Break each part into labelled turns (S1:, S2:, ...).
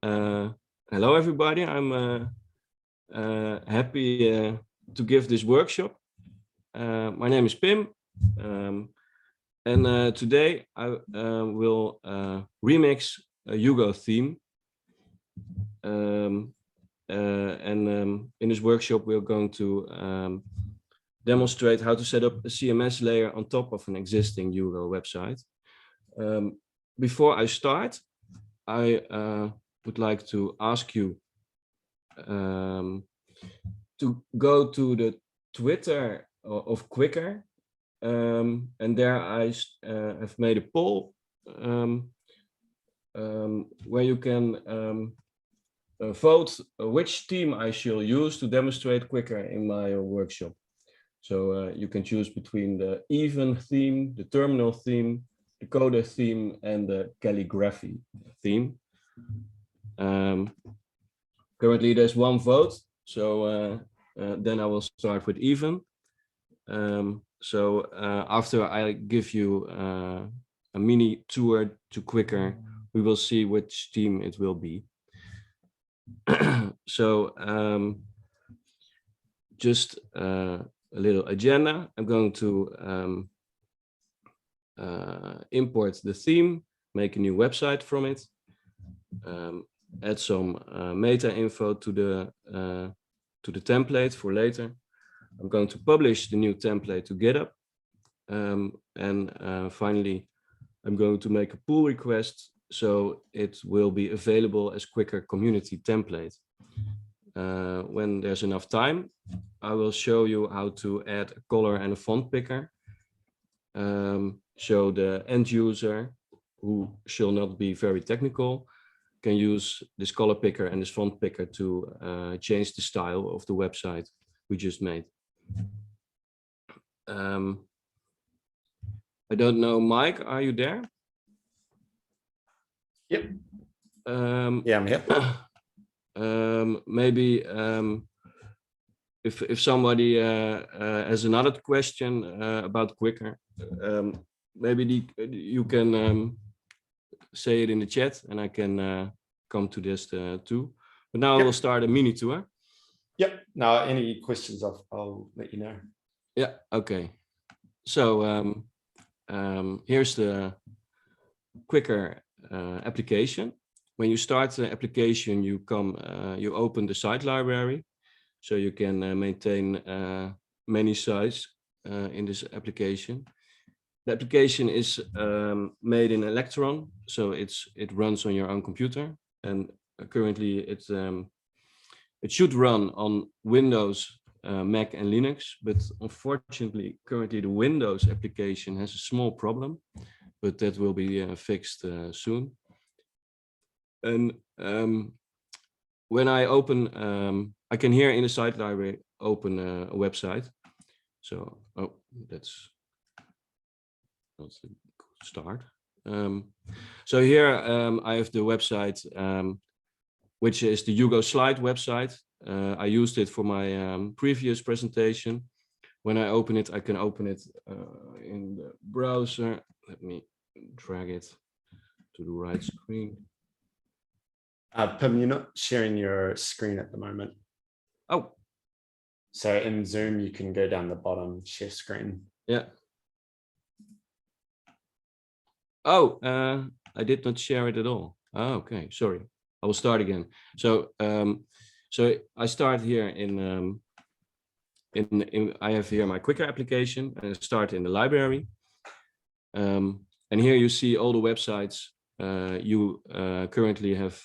S1: Hello, everybody. I'm happy to give this workshop. My name is Pim, and today I will remix a Hugo theme. In this workshop, we're going to demonstrate how to set up a CMS layer on top of an existing Hugo website. Before I start, I would like to ask you to go to the Twitter of Quiqr, and there I have made a poll where you can vote which theme I shall use to demonstrate Quiqr in my workshop. So you can choose between the even theme, the terminal theme, the coder theme, and the calligraphy theme. Currently there's one vote, so then I will start with even. After I give you a mini tour to Quiqr, we will see which theme it will be. Just a little agenda. I'm going to import the theme, make a new website from it, add some meta info to the template for later. I'm going to publish the new template to GitHub, and finally, I'm going to make a pull request so it will be available as Quiqr community template. When there's enough time, I will show you how to add a color and a font picker. So the end user, who shall not be very technical, can use this color picker and this font picker to change the style of the website we just made. I don't know, Mike, are you there?
S2: Yep. Yeah, I'm here.
S1: Maybe if somebody has another question about Quiqr, maybe you can say it in the chat, and I can come to this too. But now I will start a mini tour.
S2: Yep. Now, any questions, I'll let you know.
S1: Yeah. Okay. So here's the Quiqr application. When you start the application, you open the site library, so you can maintain many sites in this application. The application is made in Electron, so it runs on your own computer, and currently it should run on Windows, Mac, and Linux, but unfortunately, currently the Windows application has a small problem, but that will be fixed soon. And when I open, I can here in the site library open a website. So, oh, that's a good start. So here I have the website, which is the Hugo slide website. I used it for my previous presentation. When I open it, I can open it in the browser. Let me drag it to the right screen.
S2: Pim, you're not sharing your screen at the moment.
S1: Oh.
S2: So in Zoom, you can go down the bottom, share screen.
S1: Yeah. Oh, I did not share it at all. Oh, okay, sorry. I will start again. So, so I start here in I have here my Quiqr application, and I start in the library. And here you see all the websites you currently have,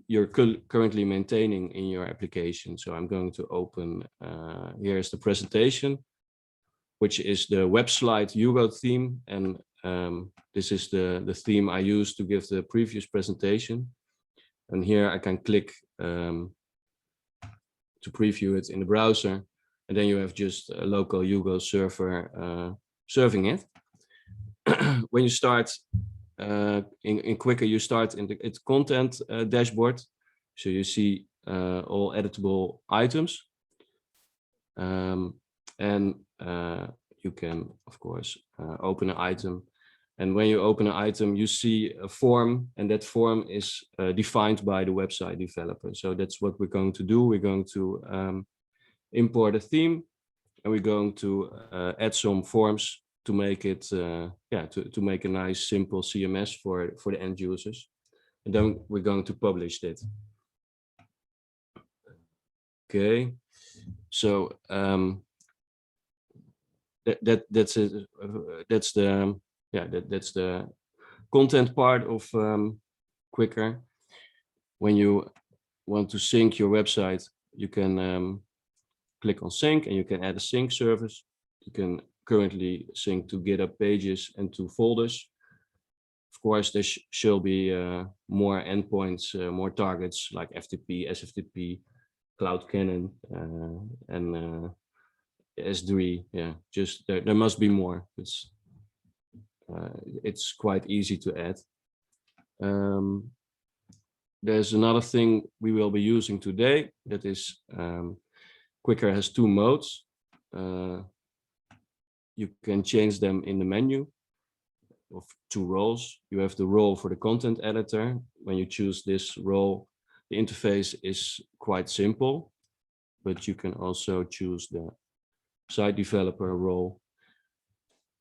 S1: you're currently maintaining in your application. So I'm going to open, here's the presentation, which is the web slide Hugo theme. And this is the theme I used to give the previous presentation. And here I can click to preview it in the browser. And then you have just a local Hugo server serving it. When you start in Quiqr, you start in its content dashboard. So you see all editable items. And you can, of course, open an item And when you open an item, you see a form, and that form is defined by the website developer. So that's what we're going to do. We're going to import a theme, and we're going to add some forms to make it, to make a nice, simple CMS for the end users. And then we're going to publish it. Okay, so that's it. That's the content part of Quiqr. When you want to sync your website, you can click on sync, and you can add a sync service. You can currently sync to GitHub pages and to folders. Of course, there shall be more endpoints, more targets like FTP, SFTP, CloudCannon, and S3. Yeah, just there must be more. It's quite easy to add. There's another thing we will be using today. That is, Quiqr has two modes. You can change them in the menu of two roles. You have the role for the content editor. When you choose this role, the interface is quite simple, but you can also choose the site developer role.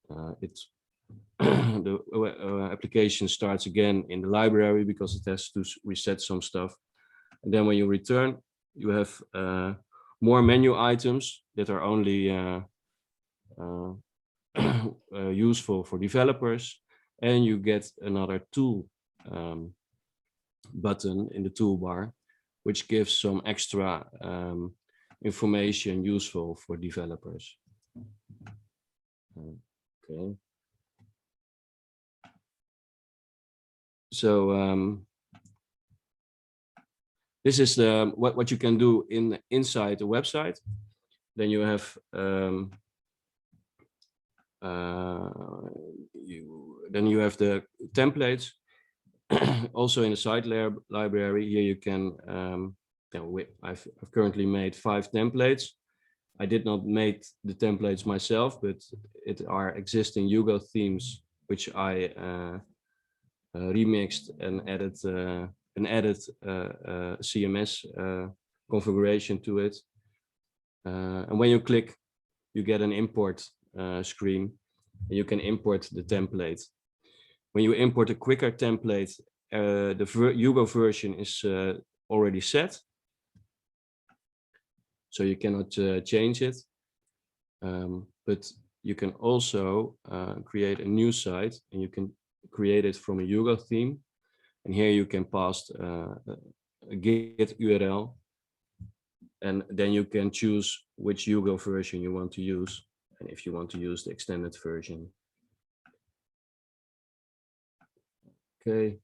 S1: The application starts again in the library because it has to reset some stuff. And then when you return, you have more menu items that are only useful for developers, and you get another tool button in the toolbar, which gives some extra information useful for developers. Okay. So this is what you can do inside the website. Then you have you have the templates. Also in the site library here you can I've currently made 5 templates. I did not make the templates myself, but it are existing Hugo themes which I remixed and added CMS configuration to it. And when you click, you get an import screen, and you can import the template. When you import a Quiqr template, the Hugo version is already set, so you cannot change it. But you can also create a new site, and you can create it from a Hugo theme. And here you can pass a Git URL, and then you can choose which Hugo version you want to use, and if you want to use the extended version. Okay,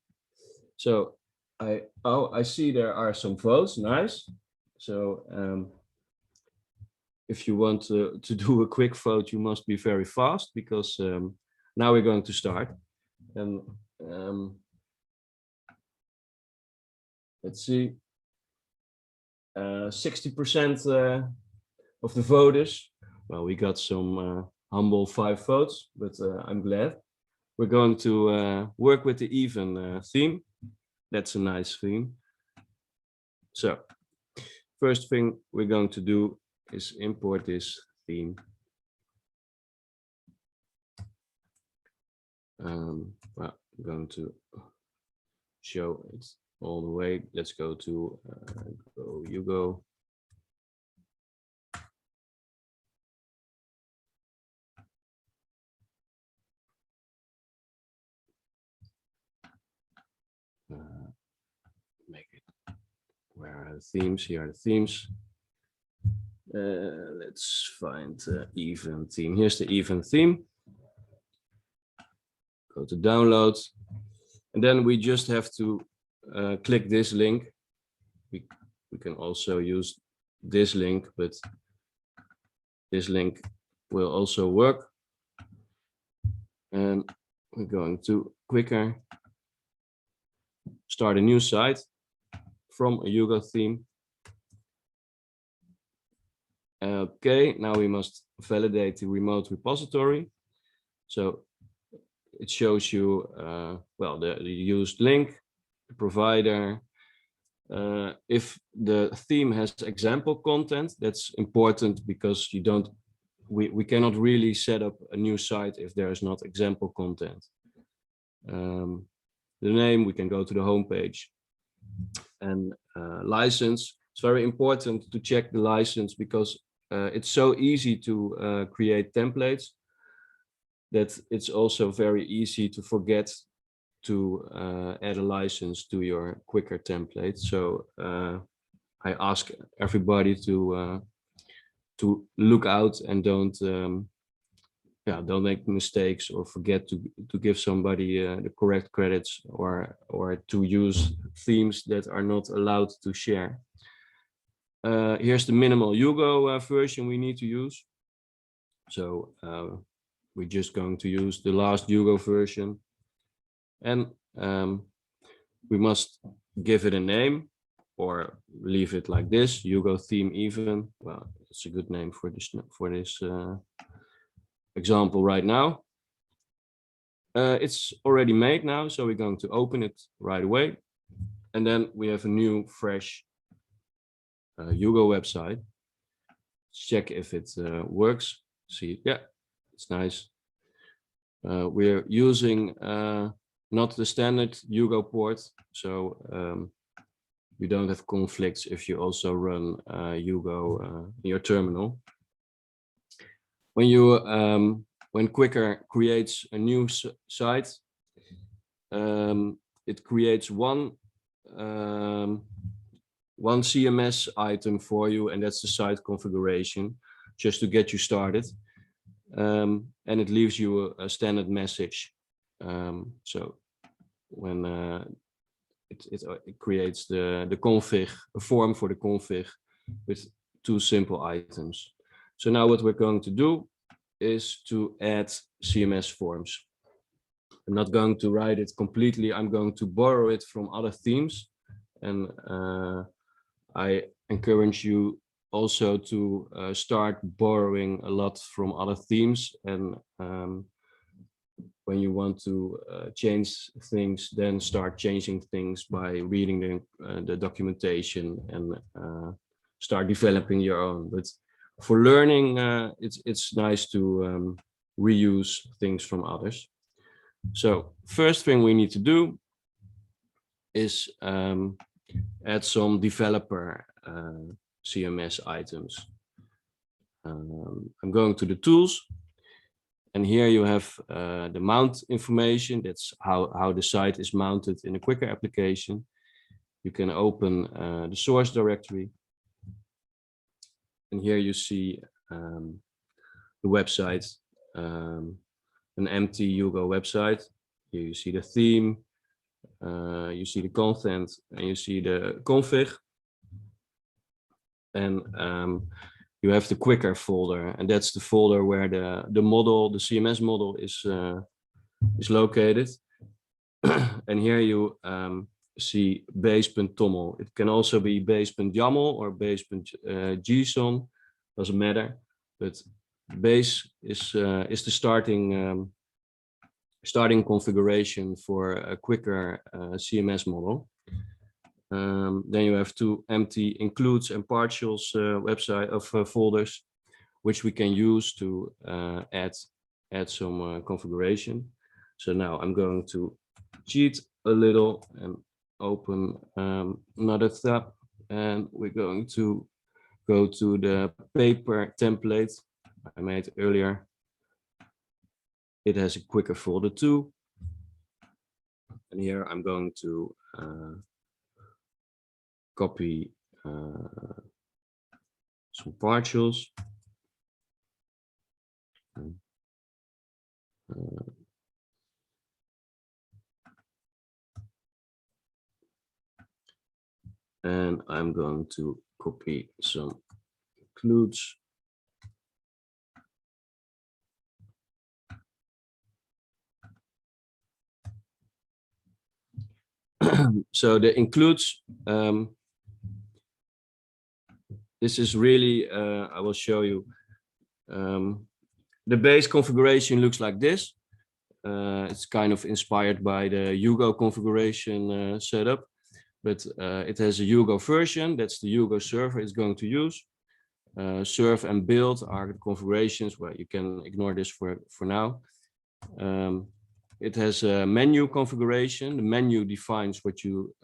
S1: so I see there are some votes. Nice. So if you want to do a quick vote, you must be very fast, because now we're going to start. And let's see, 60% of the voters. Well, we got some humble 5 votes, but I'm glad. We're going to work with the even theme. That's a nice theme. So first thing we're going to do is import this theme. Well, I'm going to show it all the way. Let's go to Hugo. Make it. Where are the themes? Here are the themes. Let's find even theme. Here's the even theme. Go to download, and then we just have to click this link. We can also use this link, but this link will also work. And we're going to Quiqr, start a new site from a Hugo theme. Okay, now we must validate the remote repository. So it shows you, well, the used link, the provider. If the theme has example content, that's important because we cannot really set up a new site if there is not example content. The name, we can go to the home page. And license, it's very important to check the license because it's so easy to create templates that it's also very easy to forget to add a license to your Quiqr template. So I ask everybody to look out and don't make mistakes or forget to give somebody the correct credits or to use themes that are not allowed to share. Here's the minimal Hugo version we need to use. So we're just going to use the last Hugo version, and we must give it a name or leave it like this, Hugo theme even. Well, it's a good name for this example right now. It's already made now, so we're going to open it right away. And then we have a new fresh Hugo website. Check if it works. See, yeah, it's nice. We're using not the standard Hugo port, so you don't have conflicts if you also run Hugo in your terminal. When Quiqr creates a new site, it creates one CMS item for you, and that's the site configuration, just to get you started. And it leaves you a standard message. So when it creates the config, a form for the config with 2 simple items. So now what we're going to do is to add CMS forms. I'm not going to write it completely. I'm going to borrow it from other themes. And I encourage you also to start borrowing a lot from other themes. And when you want to change things, then start changing things by reading the documentation and start developing your own. But for learning, it's nice to reuse things from others. So first thing we need to do is add some developer CMS items. I'm going to the tools, and here you have the mount information. That's how the site is mounted in a Quiqr application. You can open the source directory, and here you see the website, an empty Hugo website. Here you see the theme, you see the content, and you see the config. And you have the Quiqr folder, and that's the folder where the model, the CMS model is located. And here you see base.toml. It can also be base.yaml or base.json, doesn't matter. But base is the starting configuration for a Quiqr CMS model. Then you have 2 empty includes and partials website of folders, which we can use to add some configuration. So now I'm going to cheat a little and open another tab, and we're going to go to the paper template I made earlier. It has a Quiqr folder too, and here I'm going to copy some partials. And I'm going to copy some includes. So the includes, this is really, I will show you. The base configuration looks like this. It's kind of inspired by the Hugo configuration setup, but it has a Hugo version. That's the Hugo server it's going to use. Serve and build are the configurations. Well, you can ignore this for now. It has a menu configuration. The menu defines what you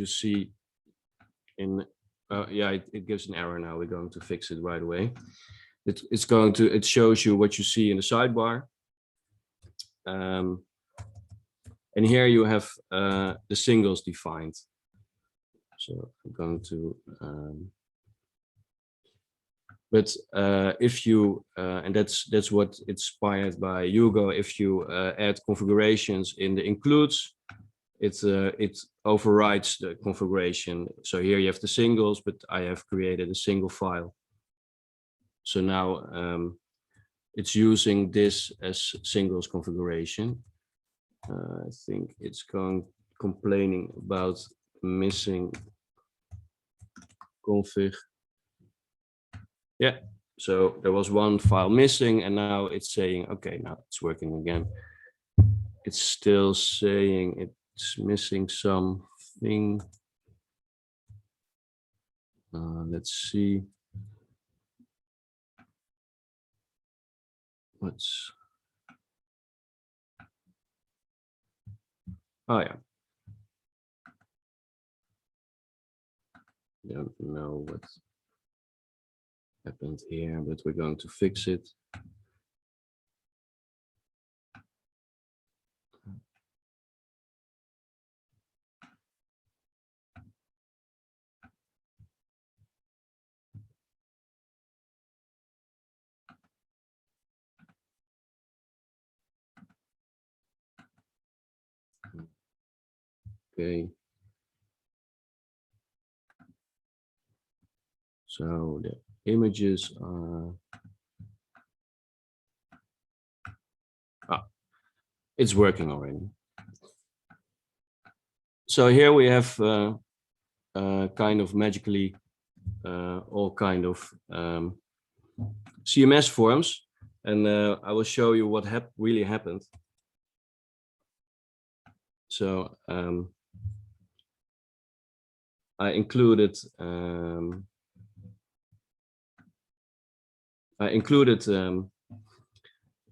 S1: see in. Yeah, it gives an error now. We're going to fix it right away. It shows you what you see in the sidebar. And here you have the singles defined. So I'm going to. But if you, and that's what inspired by Hugo, if you add configurations in the includes, it overrides the configuration. So here you have the singles, but I have created a single file. So now it's using this as singles configuration. I think it's complaining about missing config. Yeah, so there was one file missing, and now it's saying, okay, now it's working again. It's still saying it's missing something. Let's see. Oh yeah. Don't know what happened here, but we're going to fix it. Okay. So the images are. It's working already. So here we have kind of magically all kind of CMS forms, and I will show you what really happened. So I included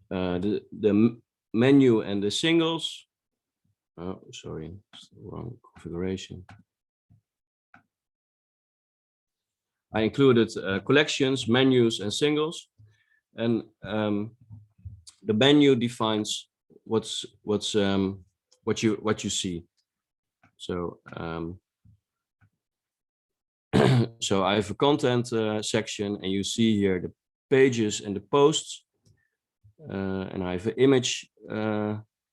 S1: the menu and the singles. Oh, sorry, it's the wrong configuration. I included collections, menus, and singles, and the menu defines what you see. So so I have a content section, and you see here the pages and the posts, and I have image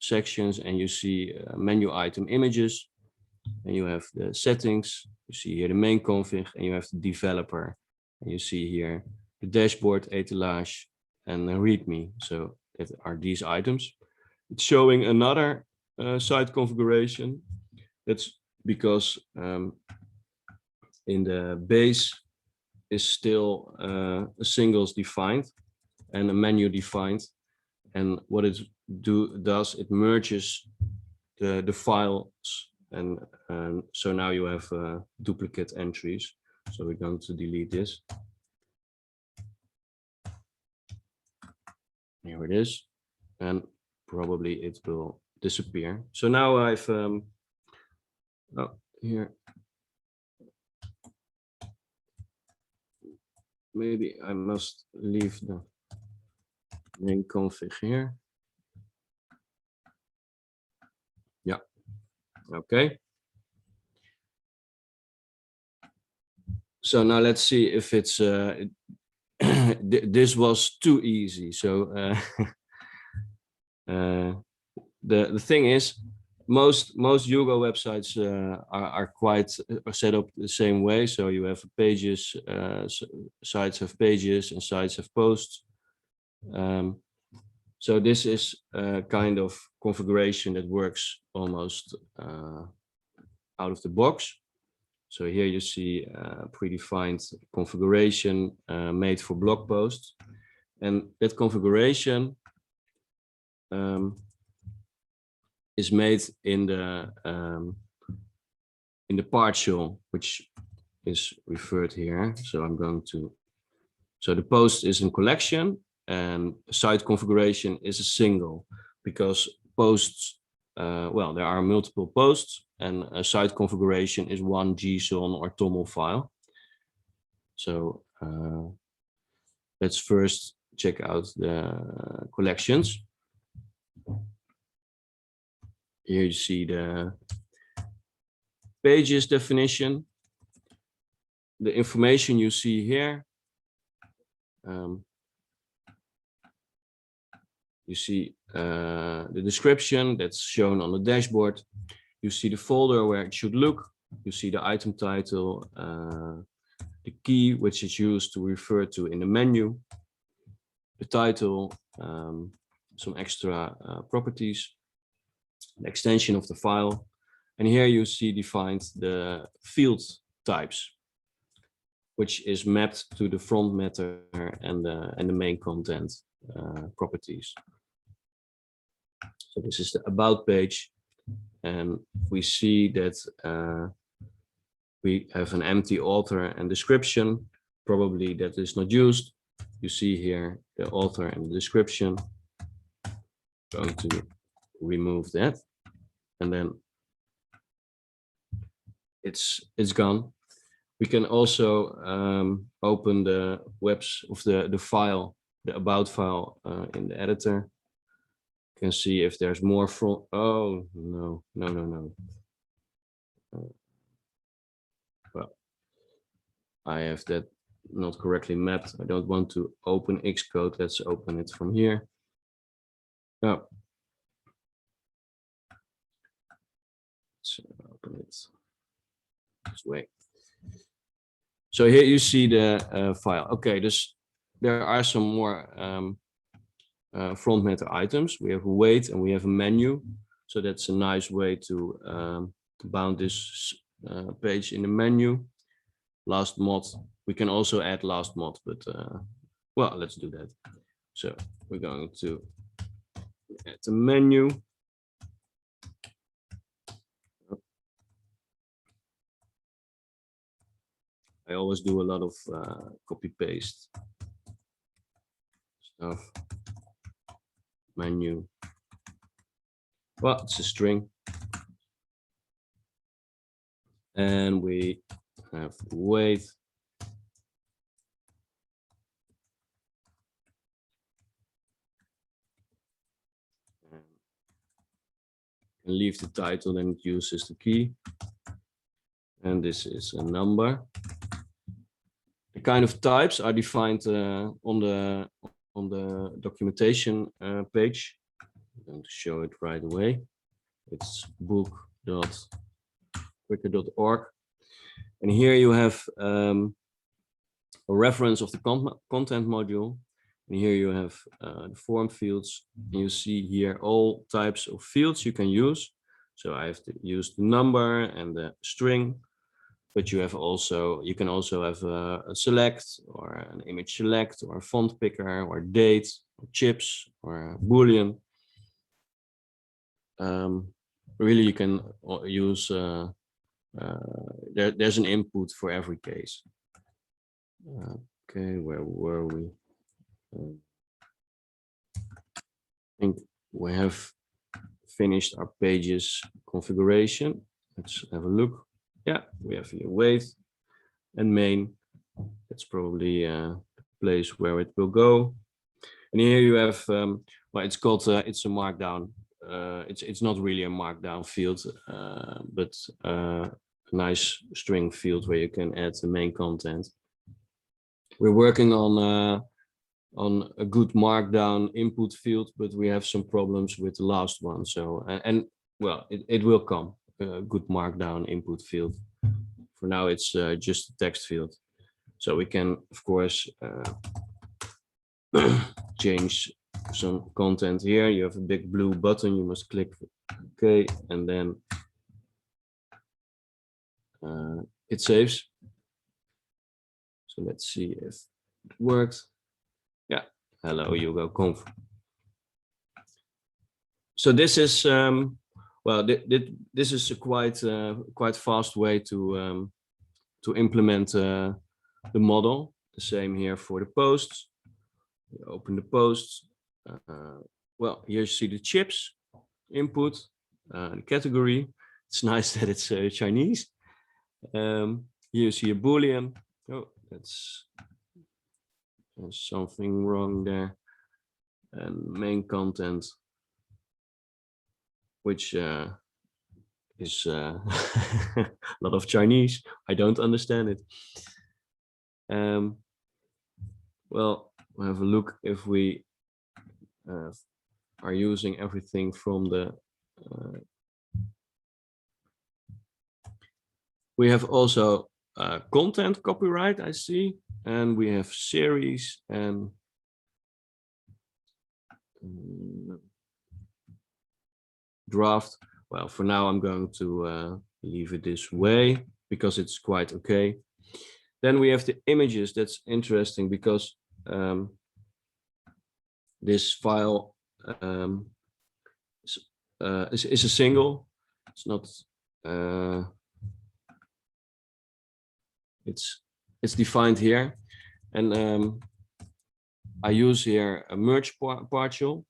S1: sections, and you see menu item images, and you have the settings. You see here the main config, and you have the developer, and you see here the dashboard, etalage, and the readme. So that are these items. It's showing another site configuration. That's because in the base is still a singles defined and a menu defined. And what it does, it merges the files, and so now you have duplicate entries. So we're going to delete this. Here it is, and probably it will disappear. So now I've oh, here. Maybe I must leave the main config here. Yeah, okay. So now let's see if it's this was too easy. So the thing is, most Hugo websites are quite set up the same way. So you have pages, sites have pages, and sites have posts. So this is a kind of configuration that works almost out of the box. So here you see predefined configuration made for blog posts, and that configuration is made in the partial, which is referred here. So I'm going to, so the post is in collection and site configuration is a single, because posts, well, there are multiple posts, and a site configuration is one JSON or TOML file. So let's first check out the collections. Here you see the pages definition. The information you see here. You see the description that's shown on the dashboard. You see the folder where it should look. You see the item title, the key which is used to refer to in the menu, the title, some extra properties, the extension of the file. And here you see defined the field types, which is mapped to the front matter and the main content properties. So this is the about page, and we see that we have an empty author and description. Probably that is not used. You see here the author and the description. Going to remove that, and then it's gone. We can also open the webs of the file, the about file in the editor. You can see if there's more from. Oh no. Well, I have that not correctly mapped. I don't want to open Xcode. Let's open it from here. Oh. Let's open it this way. So here you see the file. Okay, there are some more front matter items. We have a weight and we have a menu. So that's a nice way to bound this page in the menu. Last mod. We can also add last mod, but well, let's do that. So we're going to add the menu. I always do a lot of copy paste stuff. Menu. Well, it's a string. And we have weight. And leave the title, then it uses the key. And this is a number. The kind of types are defined on the documentation page. I'm going to show it right away. It's book.quiqr.org, and here you have a reference of the content module, and here you have the form fields. And you see here all types of fields you can use. So I have to use the number and the string. But you can also have a select or an image select or a font picker or date or chips or a Boolean. Really, you can use, there's an input for every case. Okay, where were we? I think we have finished our pages configuration. Let's have a look. Yeah, we have here weight and main. That's probably the place where it will go. And here you have, well, it's called, it's a markdown. It's not really a markdown field, but a nice string field where you can add the main content. We're working on a good markdown input field, but we have some problems with the last one. So, and well, it will come. A good markdown input field. For now, it's just a text field. So we can, of course, change some content here. You have a big blue button. You must click OK, and then it saves. So let's see if it works. Yeah. Hello, HugoConf. So this is well, this is a quite fast way to implement the model. The same here for the posts. You open the posts. Well, here you see the chips input, the category. It's nice that it's Chinese. Here you see a Boolean. Oh, there's something wrong there. And main content, which is a lot of Chinese. I don't understand it. Well, we'll have a look if we are using everything from the. We have also content copyright, I see, and we have series and draft. Well, for now, I'm going to leave it this way because it's quite okay. Then we have the images. That's interesting because this file is a single. It's not. It's defined here, and I use here a merge partial.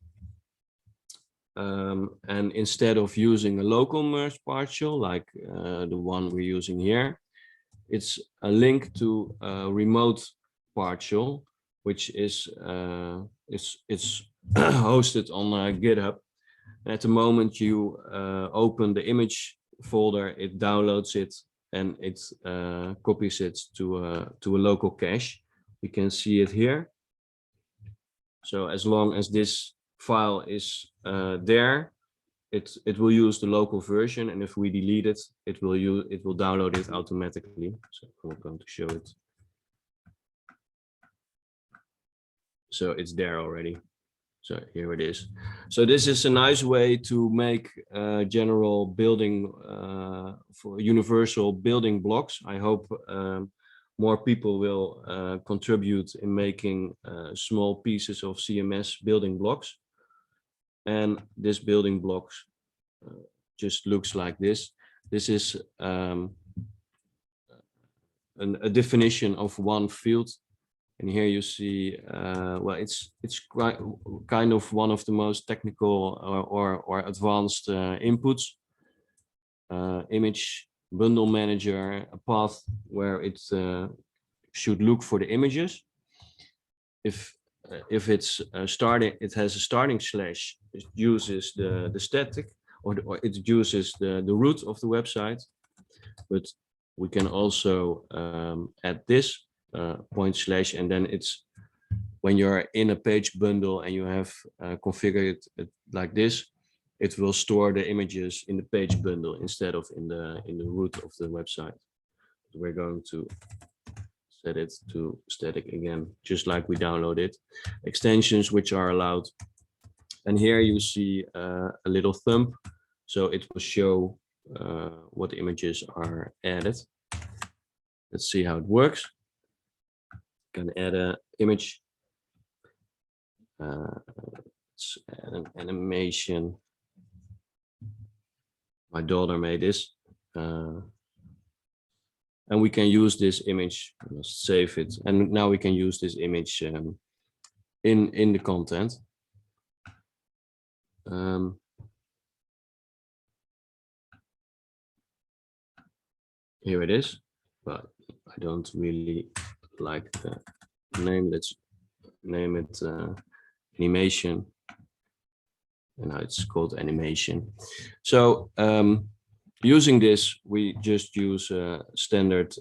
S1: And instead of using a local merge partial like the one we're using here, it's a link to a remote partial, which is it's hosted on GitHub. And at the moment you open the image folder, it downloads it and it copies it to a local cache. We can see it here. So as long as this file is there, it will use the local version, and if we delete it, it will download it automatically. So I'm going to show it. So it's there already. So here it is. So this is a nice way to make general building for universal building blocks. I hope more people will contribute in making small pieces of CMS building blocks. And this building blocks just looks like this. This is a definition of one field. And here you see, well, it's quite kind of one of the most technical or advanced inputs. Image bundle manager, a path where it should look for the images. If it's starting, it has a starting slash. It uses the static, or it uses the root of the website. But we can also add this point slash, and then it's when you're in a page bundle and you have configured it like this, it will store the images in the page bundle instead of in the root of the website. We're going to set it to static again, just like we downloaded. Extensions which are allowed. And here you see a little thumb, so it will show what images are added. Let's see how it works. Can add an image. Let's add an animation. My daughter made this. And we can use this image. Let's save it. And now we can use this image in the content. Here it is, but I don't really like the name. Let's name it animation. And now it's called animation. So using this, we just use a standard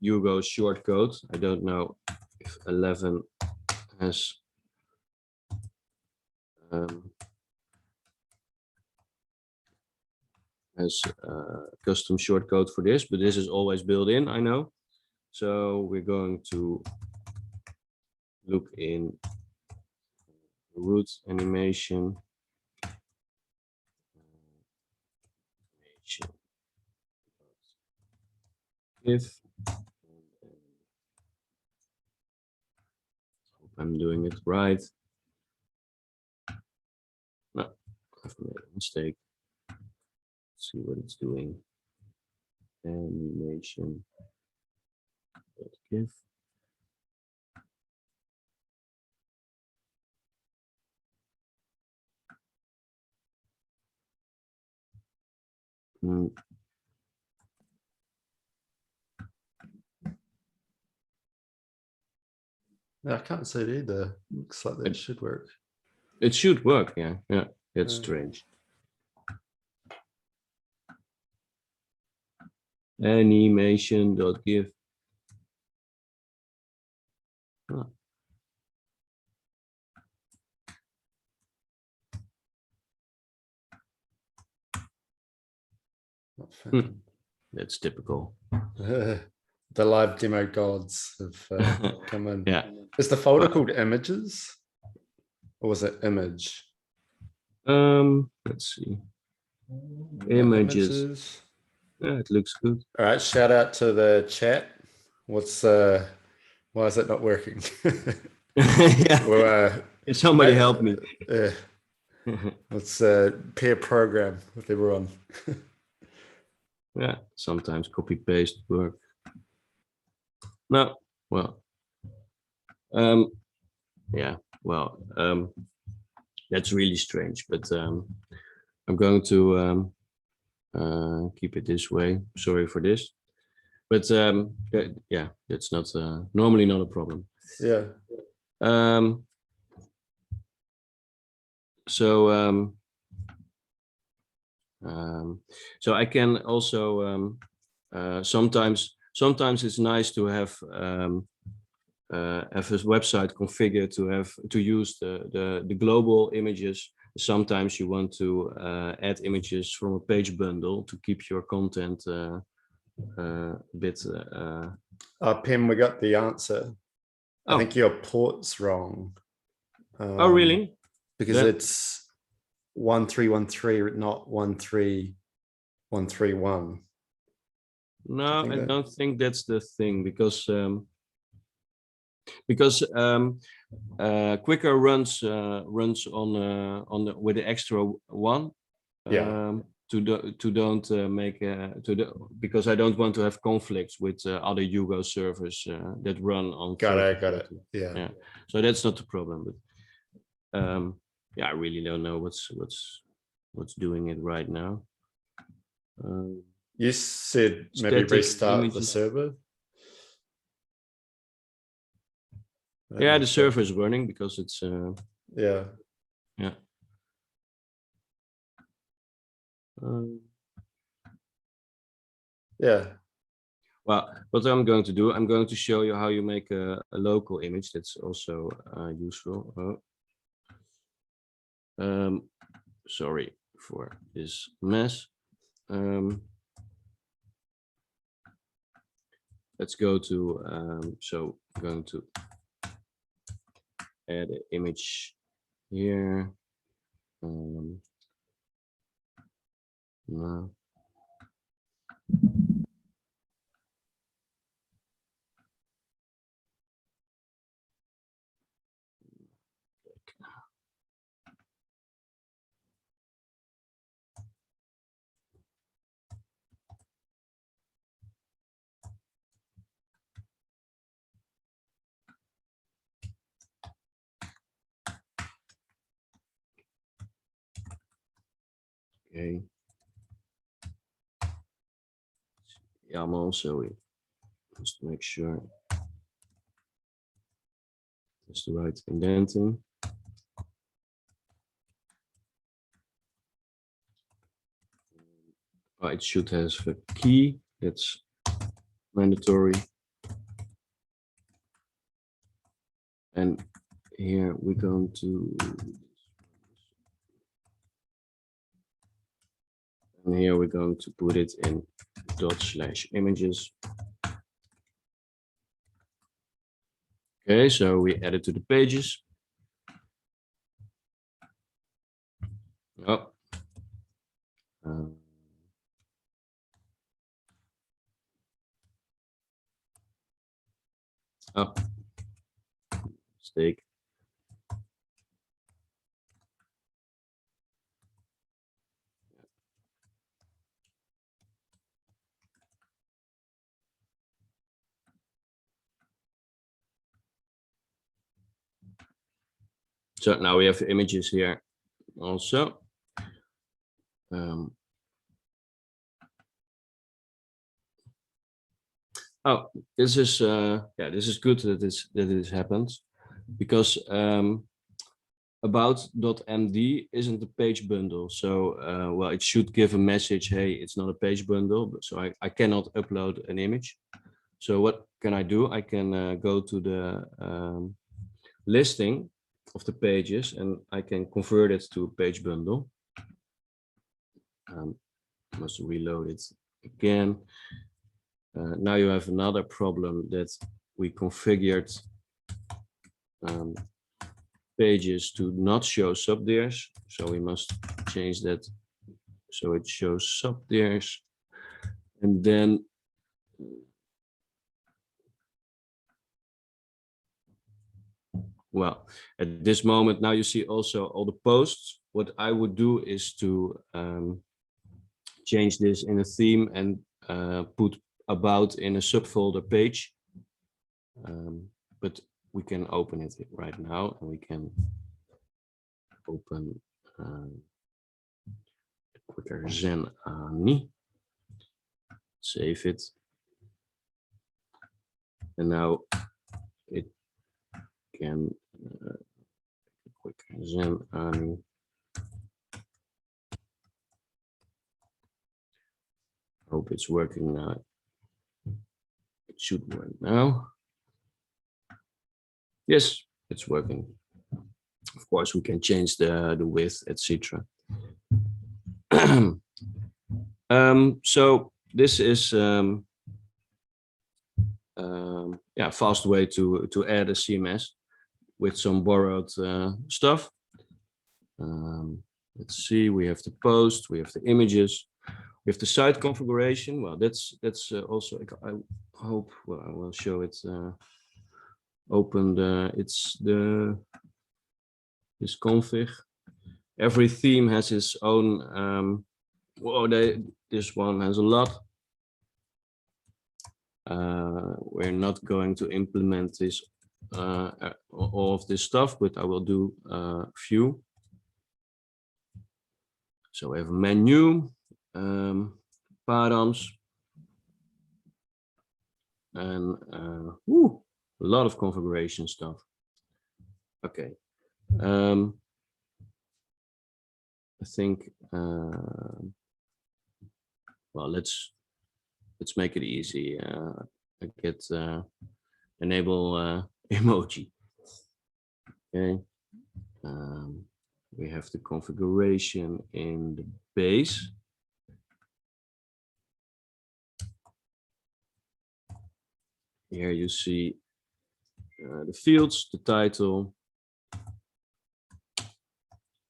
S1: Hugo shortcode. I don't know if 11 has custom shortcode for this, but this is always built in, I know. So we're going to look in root animation. If hope I'm doing it right. I've made a mistake. Let's see what it's doing. Animation. GIF.
S2: I can't see it either. Looks like that should work.
S1: It should work, yeah. Yeah, that's strange. Animation.gif. Oh. That's typical.
S2: The live demo gods have come in.
S1: Yeah.
S2: Is the folder called images? Or was it image?
S1: Let's see. Images. Yeah, it looks good.
S2: All right, shout out to the chat. What's why is it not working?
S1: Yeah.
S2: Well,
S1: somebody help me.
S2: Let's pair program with everyone.
S1: Yeah, sometimes copy paste work. No, well, yeah, well, that's really strange, but I'm going to keep it this way. Sorry for this, but yeah, that's not normally not a problem.
S2: Yeah.
S1: So so I can also sometimes it's nice to have a website configured to use the global images. Sometimes you want to add images from a page bundle to keep your content a bit.
S2: Pim, we got the answer. I think your port's wrong.
S1: Oh, really?
S2: Because it's 1313, not 13131.
S1: No, I don't think that's the thing, because Quiqr runs on with the extra one. Because I don't want to have conflicts with other Hugo servers that run on.
S2: Got it. Yeah.
S1: So that's not the problem. But yeah, I really don't know what's doing it right now.
S2: You said maybe restart the server.
S1: Yeah, the server is running because it's
S2: yeah. Yeah.
S1: Well, what I'm going to do, I'm going to show you how you make a local image. That's also useful. Sorry for this mess. Let's go to so I'm going to add an image here. No. Okay. Yeah, I'm also just to make sure it's the right indenting. It should have a key. That's mandatory. And here we're going to. And here we're going to put it in /images. Okay, so we add it to the pages. Oh. Oh. Mistake. So now we have the images here also. Oh, this is yeah, this is good that this happens, because about.md isn't a page bundle. So well, it should give a message, hey, it's not a page bundle, but so I cannot upload an image. So what can I do? I can go to the listing of the pages and I can convert it to a page bundle. Must reload it again. Now you have another problem that we configured pages to not show subdirs. So we must change that so it shows subdirs. And then well, at this moment, now you see also all the posts. What I would do is to change this in a theme and put about in a subfolder page. But we can open it right now, and we can open CloudCannon, save it, and now it can CloudCannon. Hope it's working now. It should work now. Yes, it's working. Of course, we can change the width, etc. So this is yeah, fast way to add a CMS with some borrowed stuff. Let's see, we have the post, we have the images, we have the site configuration. Well, that's also, I hope, well, I will show it. Open it's this config. Every theme has its own. Well, this one has a lot. We're not going to implement this all of this stuff, but I will do a few. So we have a menu, params, and a lot of configuration stuff. Okay. I think well, let's make it easy. I get enable emoji. Okay. We have the configuration in the base. Here you see the fields, the title,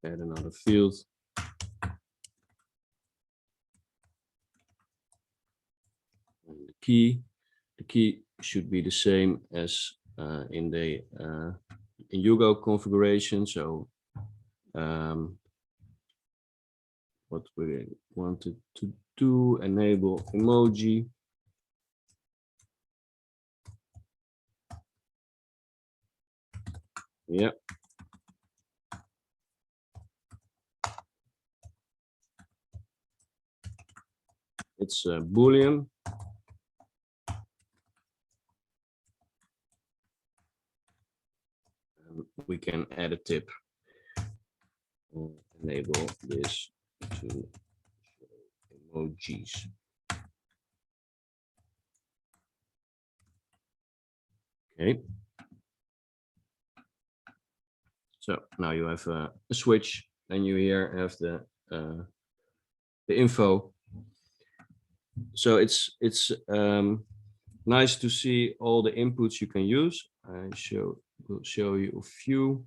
S1: add another field. And the key should be the same as in the in Hugo configuration. So what we wanted to do, enable emoji. Yeah. It's a Boolean. And we can add a tip. Enable this to show emojis. Okay. So now you have a switch, and you here have the info. So it's nice to see all the inputs you can use. I will show you a few.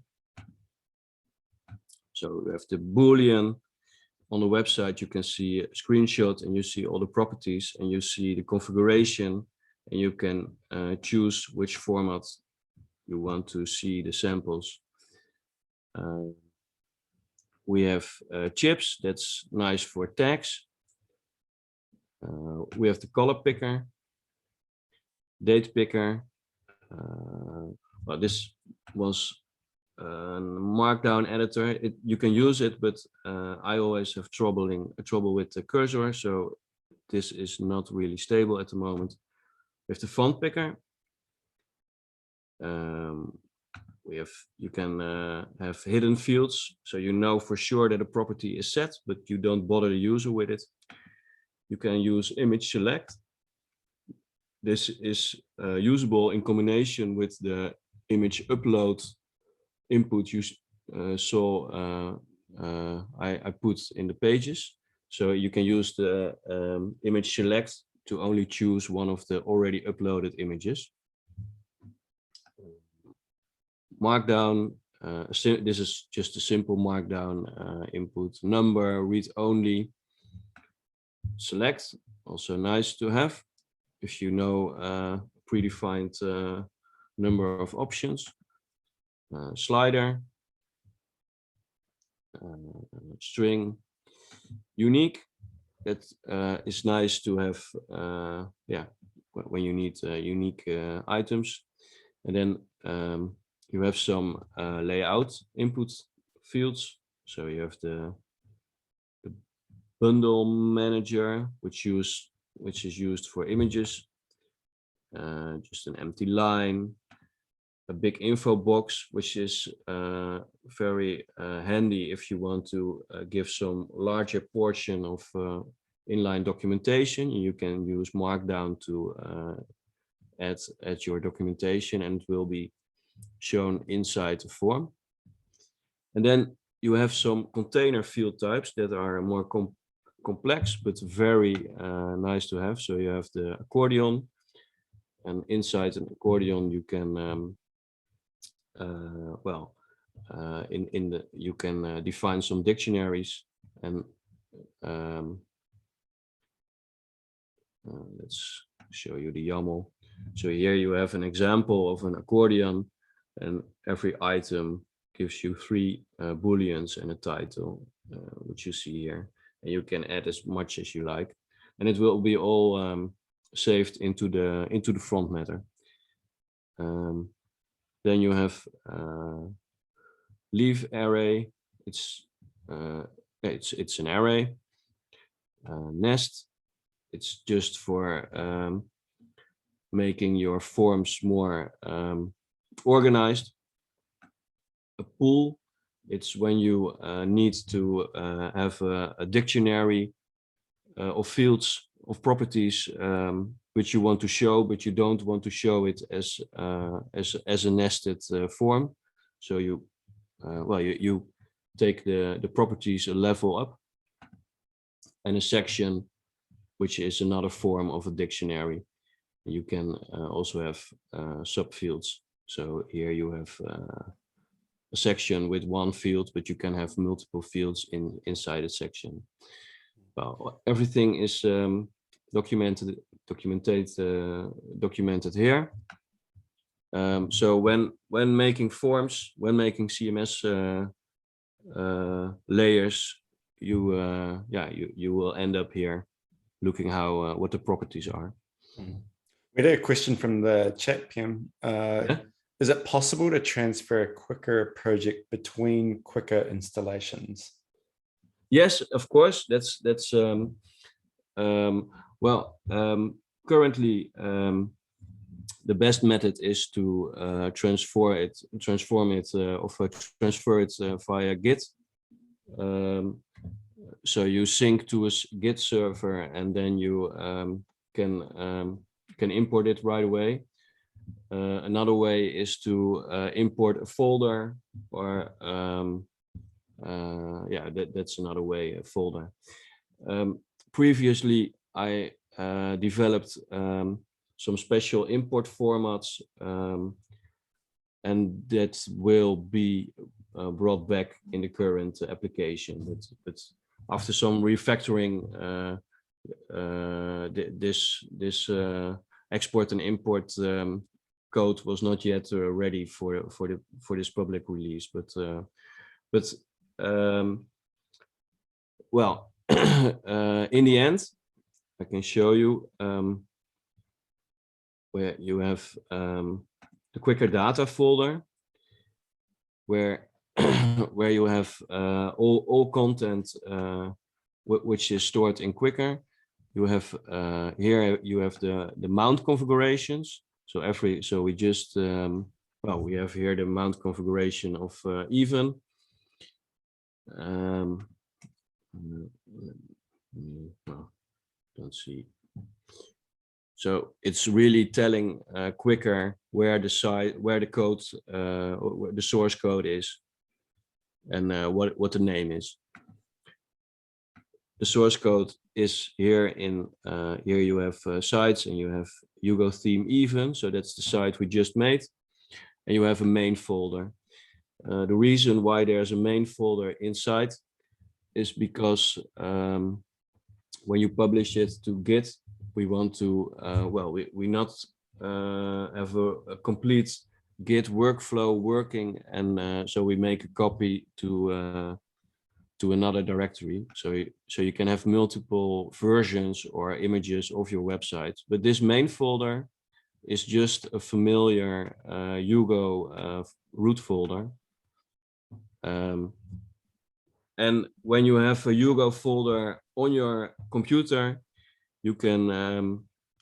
S1: So we have the Boolean. On the website, you can see a screenshot, and you see all the properties, and you see the configuration, and you can choose which format you want to see the samples. We have chips. That's nice for tags. We have the color picker, date picker. Well, this was markdown editor. You can use it, but I always have trouble with the cursor, so this is not really stable at the moment. With the font picker, you can have hidden fields, so you know for sure that a property is set, but you don't bother the user with it. You can use image select. This is usable in combination with the image upload input you saw I put in the pages. So you can use the image select to only choose one of the already uploaded images. Markdown, this is just a simple markdown input. Number, read only, select, also nice to have if you know predefined number of options. Slider, string, unique. That is nice to have, yeah, when you need unique items. And then you have some layout input fields. So you have the bundle manager, which is used for images. Just an empty line. A big info box, which is very handy if you want to give some larger portion of inline documentation. You can use Markdown to add your documentation, and it will be shown inside the form. And then you have some container field types that are more complex, but very nice to have. So you have the accordion, and inside an accordion you can you can define some dictionaries, and let's show you the YAML. So here you have an example of an accordion, and every item gives you 3 booleans and a title, which you see here, and you can add as much as you like, and it will be all saved into the front matter. Then you have leave array. It's an array. Nest. It's just for making your forms more organized. A pool. It's when you need to have a dictionary of fields, of properties, which you want to show, but you don't want to show it as a nested form. So you take the properties a level up, and a section, which is another form of a dictionary. You can also have subfields. So here you have a section with 1 field, but you can have multiple fields inside a section. Well, everything is documented here. So when making forms, when making CMS layers, you will end up here looking how what the properties are.
S2: We had a question from the chat, Pim.
S1: Yeah?
S2: Is it possible to transfer a Quiqr project between Quiqr installations?
S1: Yes, of course. That's currently the best method is to transfer it via Git. So you sync to a Git server, and then you can import it right away. Another way is to import a folder, or that's another way, a folder. Previously, I developed some special import formats, and that will be brought back in the current application. But after some refactoring, this export and import code was not yet ready for this public release. Well, in the end, I can show you where you have the Quiqr data folder. where where you have all content which is stored in Quiqr. You have here you have the mount configurations. So we just well, we have here the mount configuration of even. Well, don't see. So it's really telling Quiqr where the code, where the source code is, and what the name is. The source code is here in here you have sites, and you have Hugo theme even. So that's the site we just made, and you have a main folder. The reason why there's a main folder inside is because when you publish it to Git, we want to well, we not have a complete Git workflow working, and so we make a copy to another directory, so you can have multiple versions or images of your website. But this main folder is just a familiar Hugo root folder. And when you have a Hugo folder on your computer, you can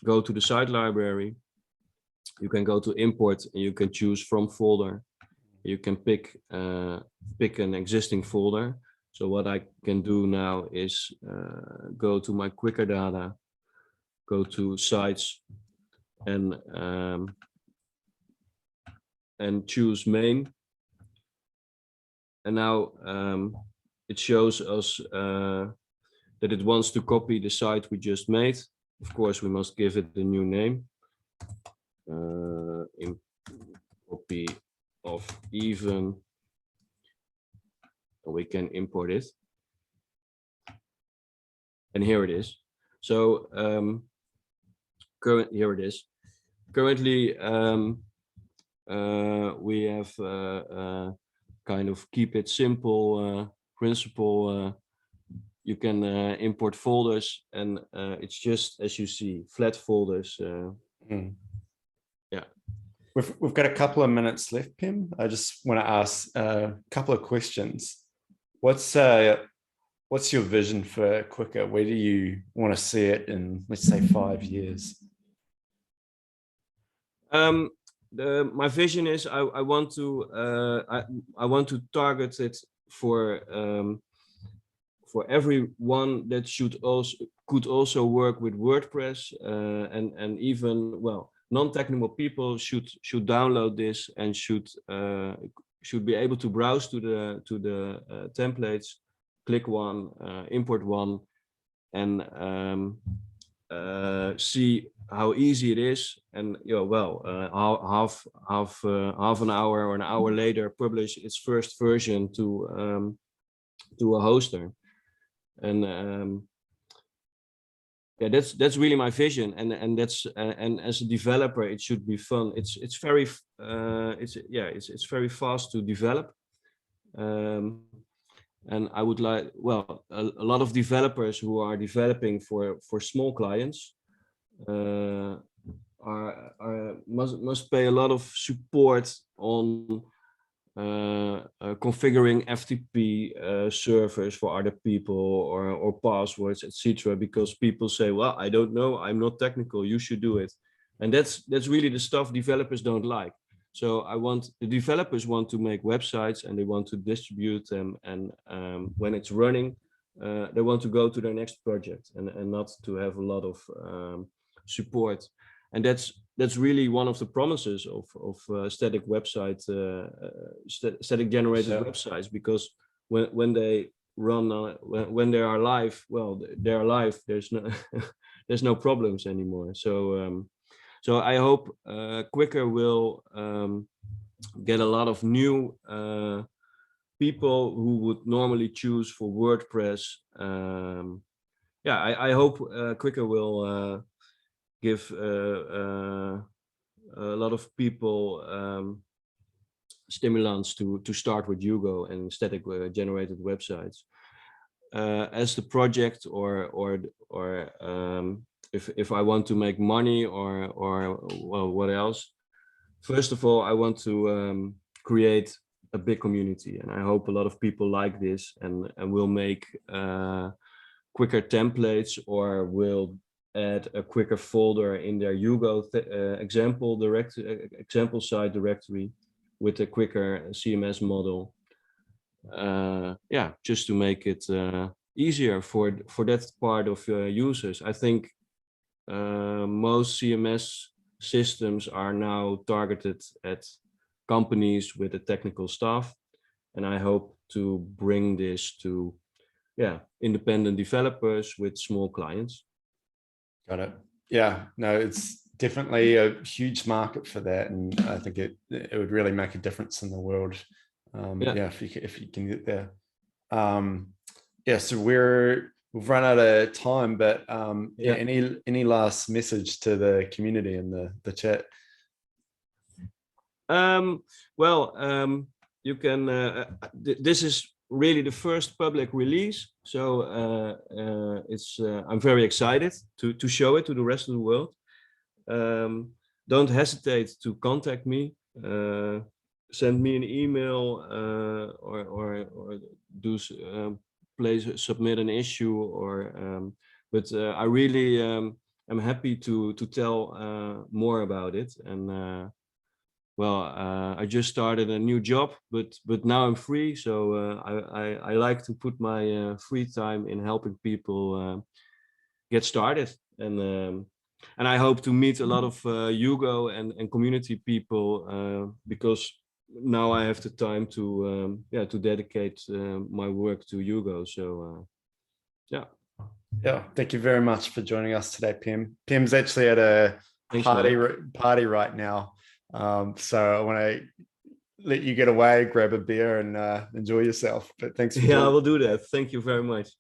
S1: go to the site library, you can go to import, and you can choose from folder. You can pick an existing folder. So what I can do now is go to my Quiqr data, go to sites, and choose main. And now it shows us that it wants to copy the site we just made. Of course, we must give it a new name. Copy of even. We can import it. And here it is. So here it is. Currently, we have kind of keep it simple principle. You can import folders, and it's just, as you see, flat folders. Yeah.
S2: We've got a couple of minutes left, Pim. I just want to ask a couple of questions. What's your vision for Quiqr? Where do you want to see it in, let's say, 5 years?
S1: My vision is I want to target it for everyone that could also work with WordPress, and even, well, non-technical people should download this and should be able to browse to the templates, click one, import one, and see how easy it is, and well, half an hour or an hour later publish its first version to a hoster. And yeah, that's really my vision, and that's and as a developer it should be fun. It's very very fast to develop, and I would like, well, a lot of developers who are developing for small clients must pay a lot of support on configuring FTP servers for other people, or passwords, etc. Because people say, well, I don't know, I'm not technical, you should do it. And that's really the stuff developers don't like. So the developers want to make websites, and they want to distribute them, and when it's running, they want to go to their next project, and not to have a lot of support. And that's really one of the promises of static website, static generated websites, because when they run, when they are live, well, they are live. There's no there's no problems anymore. So so I hope Quiqr will get a lot of new people who would normally choose for WordPress. Yeah, I hope Quiqr will give a lot of people stimulants to start with Hugo and static generated websites. As the project, or if I want to make money, or well, what else? First of all, I want to create a big community, and I hope a lot of people like this and will make Quiqr templates or will add a Quiqr folder in their Hugo example site directory with a Quiqr CMS model. Yeah, just to make it easier for that part of users. I think most CMS systems are now targeted at companies with a technical staff, and I hope to bring this to independent developers with small clients.
S2: Got it. Yeah, no, it's definitely a huge market for that, and I think it would really make a difference in the world. Yeah, if you can get there. Yeah, so we've run out of time, but yeah, any last message to the community in the chat?
S1: Well, you can. This is really the first public release, so it's. I'm very excited to show it to the rest of the world. Don't hesitate to contact me. Send me an email or do submit an issue, or but I really am happy to tell more about it. And well, I just started a new job, but now I'm free, so I like to put my free time in helping people get started, and I hope to meet a lot of Hugo and community people because now I have the time to to dedicate my work to Hugo. So yeah.
S2: Thank you very much for joining us today, Pim. Pim's actually at a party right now, so I want to let you get away, grab a beer, and enjoy yourself. But thanks for
S1: I will do that. Thank you very much.